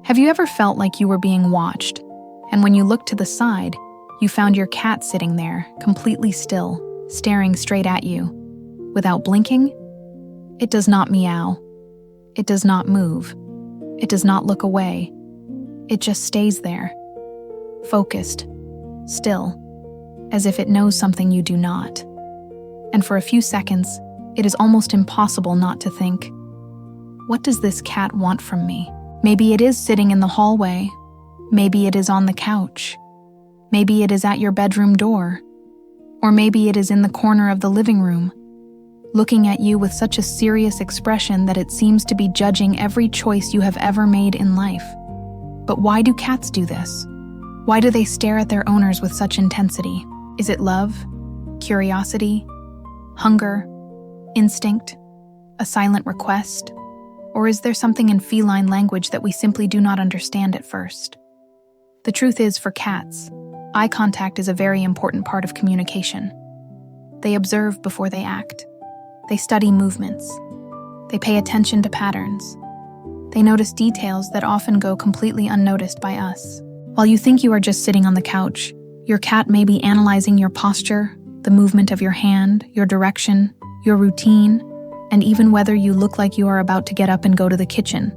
Have you ever felt like you were being watched, and when you looked to the side, you found your cat sitting there, completely still, staring straight at you? Without blinking? It does not meow. It does not move. It does not look away. It just stays there, focused, still, as if it knows something you do not. And for a few seconds, it is almost impossible not to think, what does this cat want from me? Maybe it is sitting in the hallway. Maybe it is on the couch. Maybe it is at your bedroom door. Or maybe it is in the corner of the living room, looking at you with such a serious expression that it seems to be judging every choice you have ever made in life. But why do cats do this? Why do they stare at their owners with such intensity? Is it love, curiosity, hunger, instinct, a silent request? Or is there something in feline language that we simply do not understand at first? The truth is, for cats, eye contact is a very important part of communication. They observe before they act. They study movements. They pay attention to patterns. They notice details that often go completely unnoticed by us. While you think you are just sitting on the couch, your cat may be analyzing your posture, the movement of your hand, your direction, your routine, and even whether you look like you are about to get up and go to the kitchen.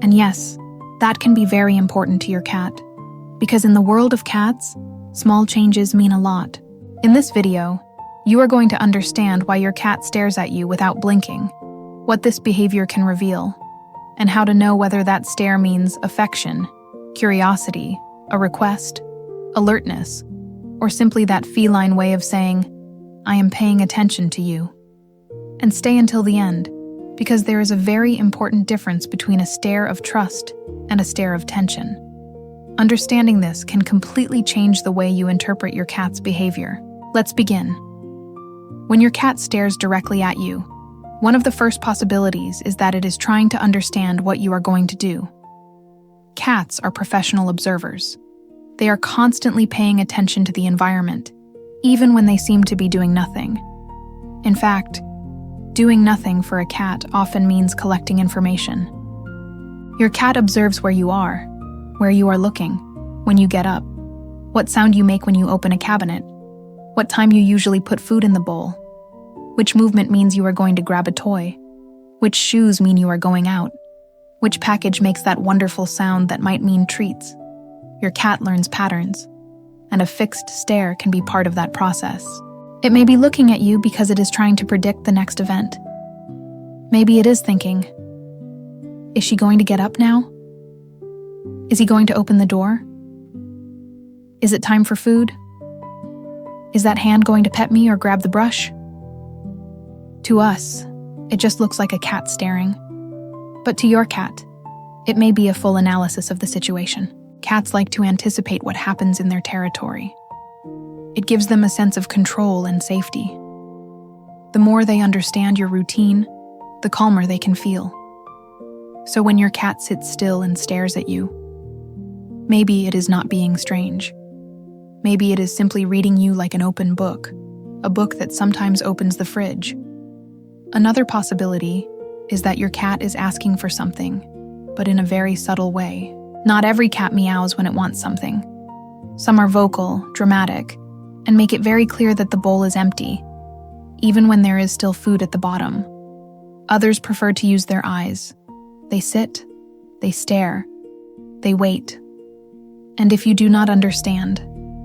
And yes, that can be very important to your cat, because in the world of cats, small changes mean a lot. In this video, you are going to understand why your cat stares at you without blinking, what this behavior can reveal, and how to know whether that stare means affection, curiosity, a request, alertness, or simply that feline way of saying, I am paying attention to you. And stay until the end, because there is a very important difference between a stare of trust and a stare of tension. Understanding this can completely change the way you interpret your cat's behavior. Let's begin. When your cat stares directly at you, one of the first possibilities is that it is trying to understand what you are going to do. Cats are professional observers. They are constantly paying attention to the environment, even when they seem to be doing nothing. In fact, doing nothing for a cat often means collecting information. Your cat observes where you are looking, when you get up, what sound you make when you open a cabinet, what time you usually put food in the bowl, which movement means you are going to grab a toy, which shoes mean you are going out, which package makes that wonderful sound that might mean treats. Your cat learns patterns, and a fixed stare can be part of that process. It may be looking at you because it is trying to predict the next event. Maybe it is thinking, is she going to get up now? Is he going to open the door? Is it time for food? Is that hand going to pet me or grab the brush? To us, it just looks like a cat staring. But to your cat, it may be a full analysis of the situation. Cats like to anticipate what happens in their territory. It gives them a sense of control and safety. The more they understand your routine, the calmer they can feel. So when your cat sits still and stares at you, maybe it is not being strange. Maybe it is simply reading you like an open book, a book that sometimes opens the fridge. Another possibility is that your cat is asking for something, but in a very subtle way. Not every cat meows when it wants something. Some are vocal, dramatic, and make it very clear that the bowl is empty, even when there is still food at the bottom. Others prefer to use their eyes. They sit, they stare, they wait. And if you do not understand,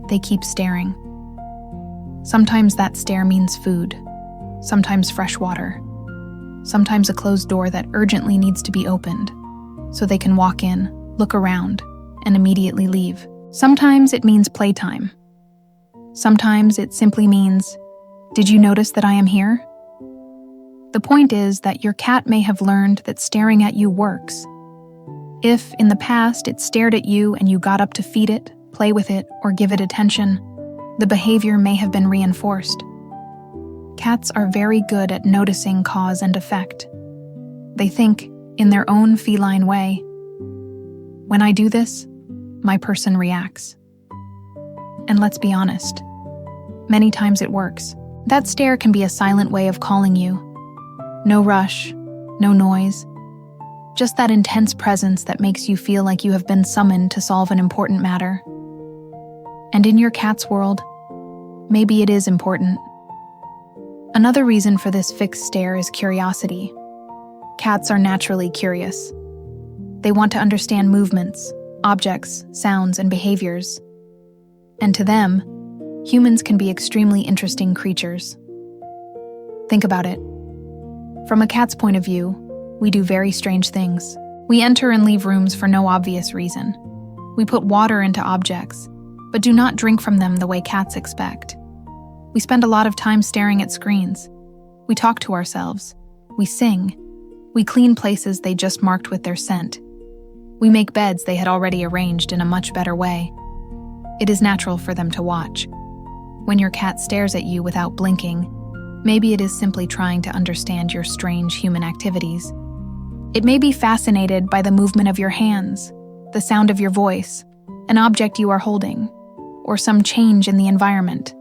they keep staring. Sometimes that stare means food, sometimes fresh water, sometimes a closed door that urgently needs to be opened, so they can walk in, look around, and immediately leave. Sometimes it means playtime. Sometimes it simply means, did you notice that I am here? The point is that your cat may have learned that staring at you works. If, in the past, it stared at you and you got up to feed it, play with it, or give it attention, the behavior may have been reinforced. Cats are very good at noticing cause and effect. They think, in their own feline way, when I do this, my person reacts. And let's be honest, many times it works. That stare can be a silent way of calling you. No rush, no noise. Just that intense presence that makes you feel like you have been summoned to solve an important matter. And in your cat's world, maybe it is important. Another reason for this fixed stare is curiosity. Cats are naturally curious. They want to understand movements, objects, sounds, and behaviors. And to them, humans can be extremely interesting creatures. Think about it. From a cat's point of view, we do very strange things. We enter and leave rooms for no obvious reason. We put water into objects, but do not drink from them the way cats expect. We spend a lot of time staring at screens. We talk to ourselves. We sing. We clean places they just marked with their scent. We make beds they had already arranged in a much better way. It is natural for them to watch. When your cat stares at you without blinking, maybe it is simply trying to understand your strange human activities. It may be fascinated by the movement of your hands, the sound of your voice, an object you are holding, or some change in the environment.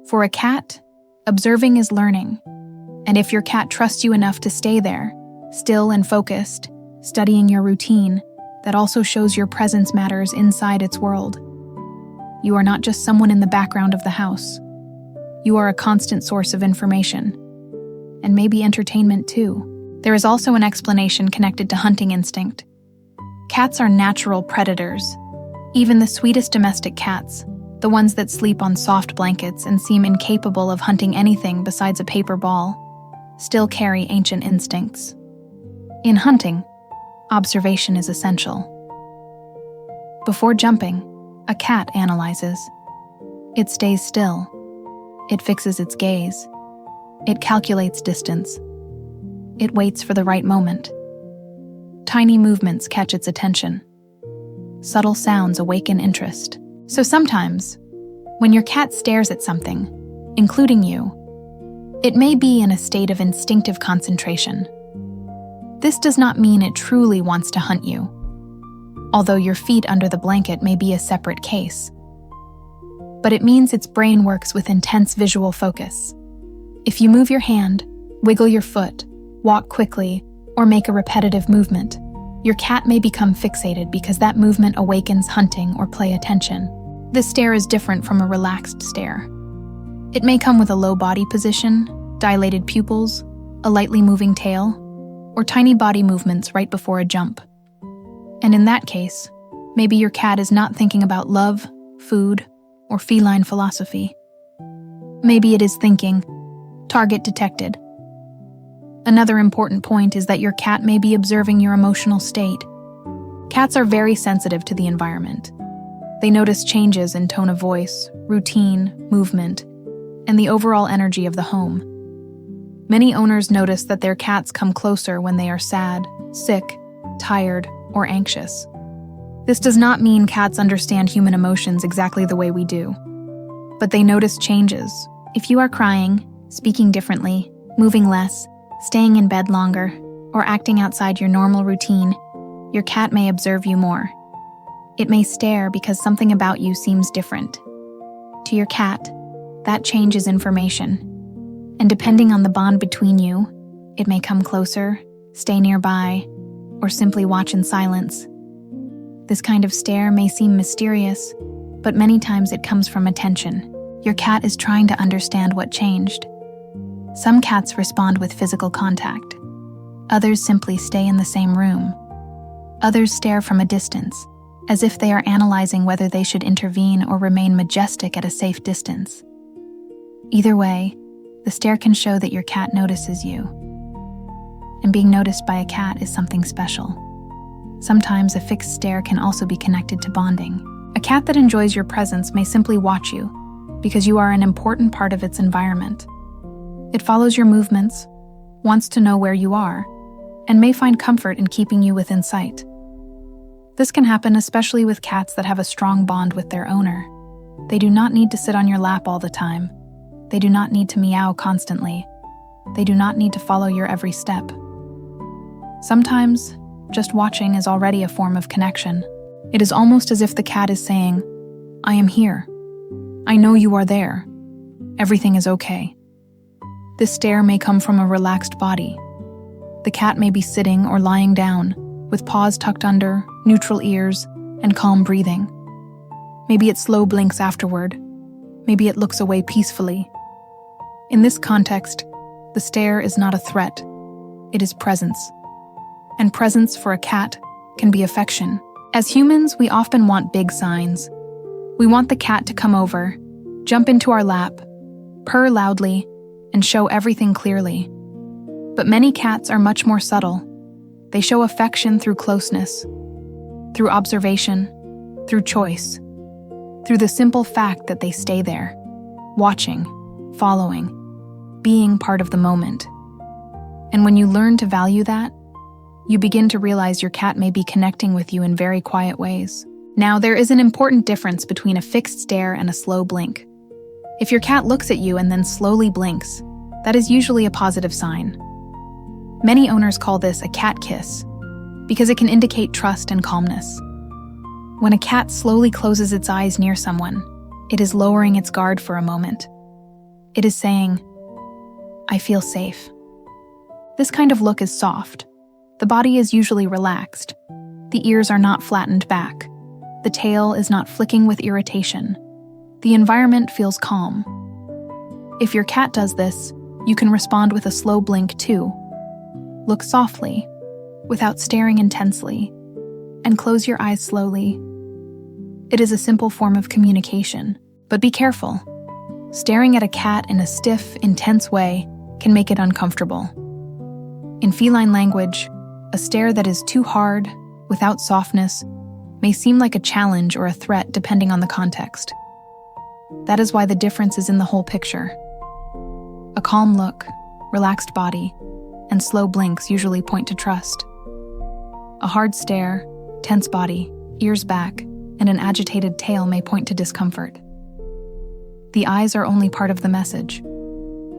For a cat, observing is learning. And if your cat trusts you enough to stay there, still and focused, studying your routine, that also shows your presence matters inside its world. You are not just someone in the background of the house. You are a constant source of information. And maybe entertainment too. There is also an explanation connected to hunting instinct. Cats are natural predators. Even the sweetest domestic cats, the ones that sleep on soft blankets and seem incapable of hunting anything besides a paper ball, still carry ancient instincts. In hunting, observation is essential. Before jumping, a cat analyzes. It stays still. It fixes its gaze. It calculates distance. It waits for the right moment. Tiny movements catch its attention. Subtle sounds awaken interest. So sometimes, when your cat stares at something, including you, it may be in a state of instinctive concentration. This does not mean it truly wants to hunt you, although your feet under the blanket may be a separate case. But it means its brain works with intense visual focus. If you move your hand, wiggle your foot, walk quickly, or make a repetitive movement, your cat may become fixated because that movement awakens hunting or play attention. This stare is different from a relaxed stare. It may come with a low body position, dilated pupils, a lightly moving tail, or tiny body movements right before a jump. And in that case, maybe your cat is not thinking about love, food, or feline philosophy. Maybe it is thinking, target detected. Another important point is that your cat may be observing your emotional state. Cats are very sensitive to the environment. They notice changes in tone of voice, routine, movement, and the overall energy of the home. Many owners notice that their cats come closer when they are sad, sick, tired, or anxious. This does not mean cats understand human emotions exactly the way we do, but they notice changes. If you are crying, speaking differently, moving less, staying in bed longer, or acting outside your normal routine, your cat may observe you more. It may stare because something about you seems different. To your cat, that change is information. And depending on the bond between you, it may come closer, stay nearby, or simply watch in silence. This kind of stare may seem mysterious, but many times it comes from attention. Your cat is trying to understand what changed. Some cats respond with physical contact. Others simply stay in the same room. Others stare from a distance, as if they are analyzing whether they should intervene or remain majestic at a safe distance. Either way, the stare can show that your cat notices you. And being noticed by a cat is something special. Sometimes a fixed stare can also be connected to bonding. A cat that enjoys your presence may simply watch you because you are an important part of its environment. It follows your movements, wants to know where you are, and may find comfort in keeping you within sight. This can happen especially with cats that have a strong bond with their owner. They do not need to sit on your lap all the time. They do not need to meow constantly. They do not need to follow your every step. Sometimes, just watching is already a form of connection. It is almost as if the cat is saying, "I am here. I know you are there. Everything is okay." This stare may come from a relaxed body, The cat may be sitting or lying down, with paws tucked under, neutral ears, and calm breathing. Maybe it slow blinks afterward. Maybe it looks away peacefully. In this context, the stare is not a threat. It is presence. And presence for a cat can be affection. As humans, we often want big signs. We want the cat to come over, jump into our lap, purr loudly, and show everything clearly. But many cats are much more subtle. They show affection through closeness, through observation, through choice, through the simple fact that they stay there, watching, following, being part of the moment. And when you learn to value that, you begin to realize your cat may be connecting with you in very quiet ways. Now, there is an important difference between a fixed stare and a slow blink. If your cat looks at you and then slowly blinks, that is usually a positive sign. Many owners call this a cat kiss, because it can indicate trust and calmness. When a cat slowly closes its eyes near someone, it is lowering its guard for a moment. It is saying, "I feel safe." This kind of look is soft. The body is usually relaxed. The ears are not flattened back. The tail is not flicking with irritation. The environment feels calm. If your cat does this, you can respond with a slow blink too. Look softly, without staring intensely, and close your eyes slowly. It is a simple form of communication, but be careful. Staring at a cat in a stiff, intense way can make it uncomfortable. In feline language, a stare that is too hard, without softness, may seem like a challenge or a threat depending on the context. That is why the difference is in the whole picture. A calm look, relaxed body, and slow blinks usually point to trust. A hard stare, tense body, ears back, and an agitated tail may point to discomfort. The eyes are only part of the message.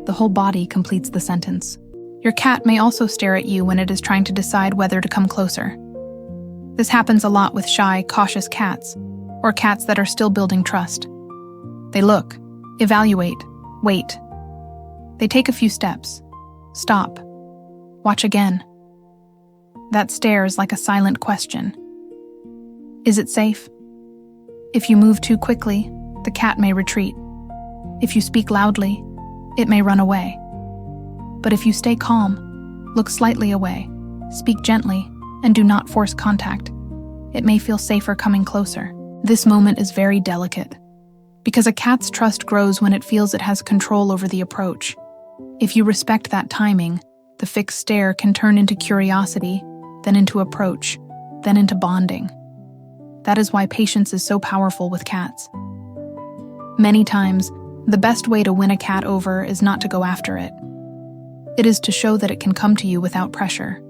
The whole body completes the sentence. Your cat may also stare at you when it is trying to decide whether to come closer. This happens a lot with shy, cautious cats, or cats that are still building trust. They look, evaluate, wait. They take a few steps, stop, watch again. That stare is like a silent question. Is it safe? If you move too quickly, the cat may retreat. If you speak loudly, it may run away. But if you stay calm, look slightly away, speak gently, and do not force contact, it may feel safer coming closer. This moment is very delicate, because a cat's trust grows when it feels it has control over the approach. If you respect that timing, the fixed stare can turn into curiosity, then into approach, then into bonding. That is why patience is so powerful with cats. Many times, the best way to win a cat over is not to go after it. It is to show that it can come to you without pressure.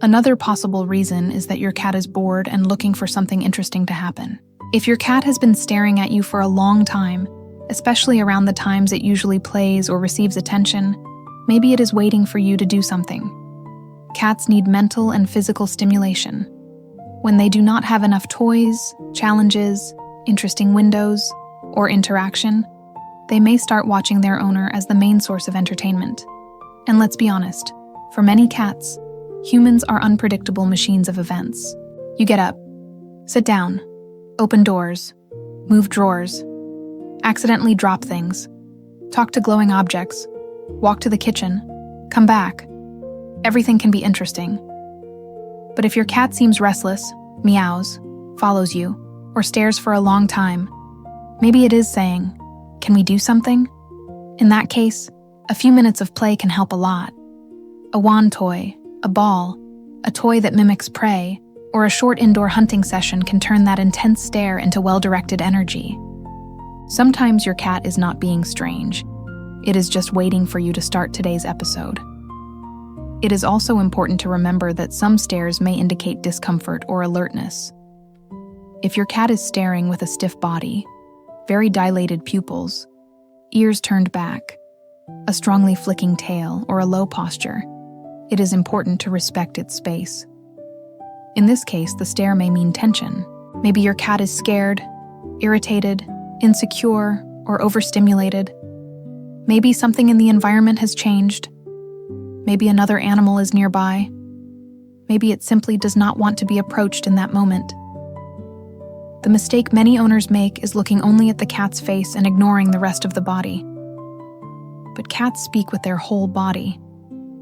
Another possible reason is that your cat is bored and looking for something interesting to happen. If your cat has been staring at you for a long time, especially around the times it usually plays or receives attention, maybe it is waiting for you to do something. Cats need mental and physical stimulation. When they do not have enough toys, challenges, interesting windows, or interaction, they may start watching their owner as the main source of entertainment. And let's be honest, for many cats, humans are unpredictable machines of events. You get up, sit down, open doors, move drawers, accidentally drop things, talk to glowing objects, walk to the kitchen, come back. Everything can be interesting. But if your cat seems restless, meows, follows you, or stares for a long time, maybe it is saying, "Can we do something?" In that case, a few minutes of play can help a lot. A wand toy, a ball, a toy that mimics prey, or a short indoor hunting session can turn that intense stare into well-directed energy. Sometimes your cat is not being strange. It is just waiting for you to start today's episode. It is also important to remember that some stares may indicate discomfort or alertness. If your cat is staring with a stiff body, very dilated pupils, ears turned back, a strongly flicking tail, or a low posture, it is important to respect its space. In this case, the stare may mean tension. Maybe your cat is scared, irritated, insecure, or overstimulated. Maybe something in the environment has changed. Maybe another animal is nearby. Maybe it simply does not want to be approached in that moment. The mistake many owners make is looking only at the cat's face and ignoring the rest of the body. But cats speak with their whole body.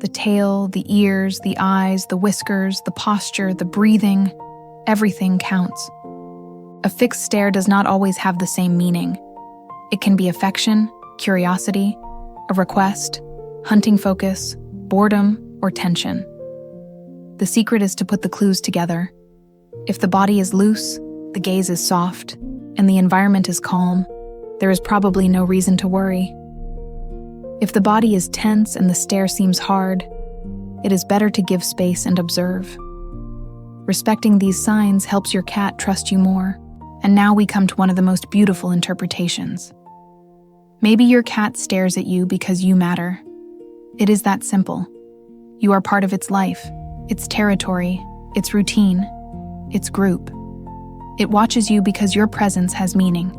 The tail, the ears, the eyes, the whiskers, the posture, the breathing, everything counts. A fixed stare does not always have the same meaning. It can be affection, curiosity, a request, hunting focus, boredom, or tension. The secret is to put the clues together. If the body is loose, the gaze is soft, and the environment is calm, there is probably no reason to worry. If the body is tense and the stare seems hard, it is better to give space and observe. Respecting these signs helps your cat trust you more. And now we come to one of the most beautiful interpretations. Maybe your cat stares at you because you matter. It is that simple. You are part of its life, its territory, its routine, its group. It watches you because your presence has meaning.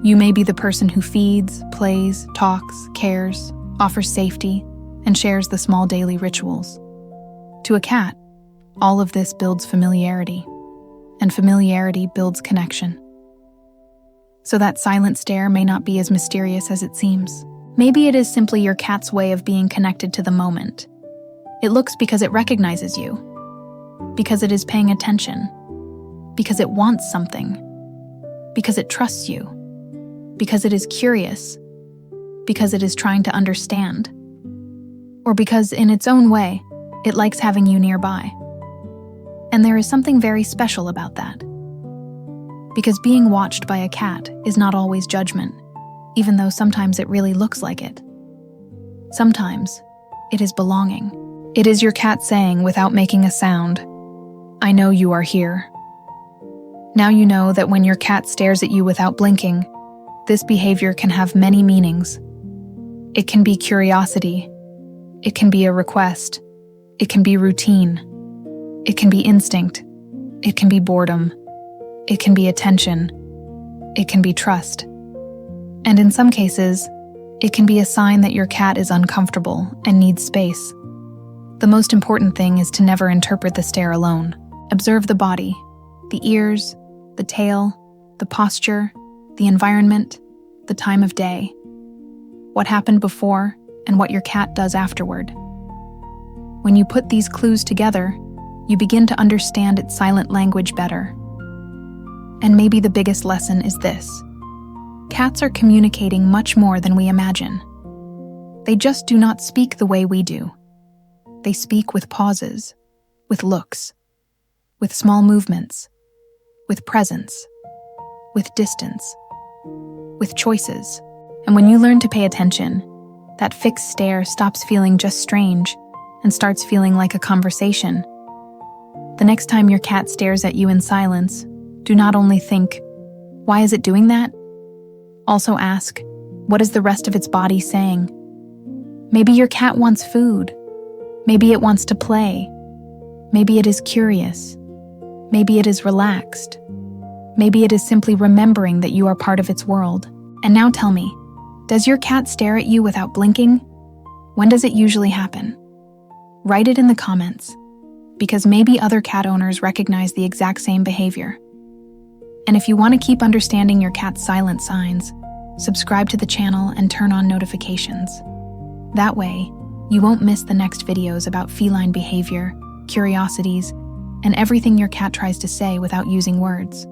You may be the person who feeds, plays, talks, cares, offers safety, and shares the small daily rituals. To a cat, all of this builds familiarity, and familiarity builds connection. So that silent stare may not be as mysterious as it seems. Maybe it is simply your cat's way of being connected to the moment. It looks because it recognizes you, because it is paying attention, because it wants something, because it trusts you, because it is curious, because it is trying to understand, or because, in its own way, it likes having you nearby. And there is something very special about that. Because being watched by a cat is not always judgment, even though sometimes it really looks like it. Sometimes it is belonging. It is your cat saying, without making a sound, "I know you are here." Now you know that when your cat stares at you without blinking, this behavior can have many meanings. It can be curiosity. It can be a request. It can be routine. It can be instinct. It can be boredom. It can be attention. It can be trust. And in some cases, it can be a sign that your cat is uncomfortable and needs space. The most important thing is to never interpret the stare alone. Observe the body, the ears, the tail, the posture, the environment, the time of day, what happened before, and what your cat does afterward. When you put these clues together, you begin to understand its silent language better. And maybe the biggest lesson is this: cats are communicating much more than we imagine. They just do not speak the way we do. They speak with pauses, with looks, with small movements, with presence, with distance, with choices. And when you learn to pay attention, that fixed stare stops feeling just strange and starts feeling like a conversation. The next time your cat stares at you in silence, do not only think, "Why is it doing that?" Also ask, "What is the rest of its body saying?" Maybe your cat wants food. Maybe it wants to play. Maybe it is curious. Maybe it is relaxed. Maybe it is simply remembering that you are part of its world. And now tell me, does your cat stare at you without blinking? When does it usually happen? Write it in the comments, because maybe other cat owners recognize the exact same behavior. And if you want to keep understanding your cat's silent signs, subscribe to the channel and turn on notifications. That way, you won't miss the next videos about feline behavior, curiosities, and everything your cat tries to say without using words.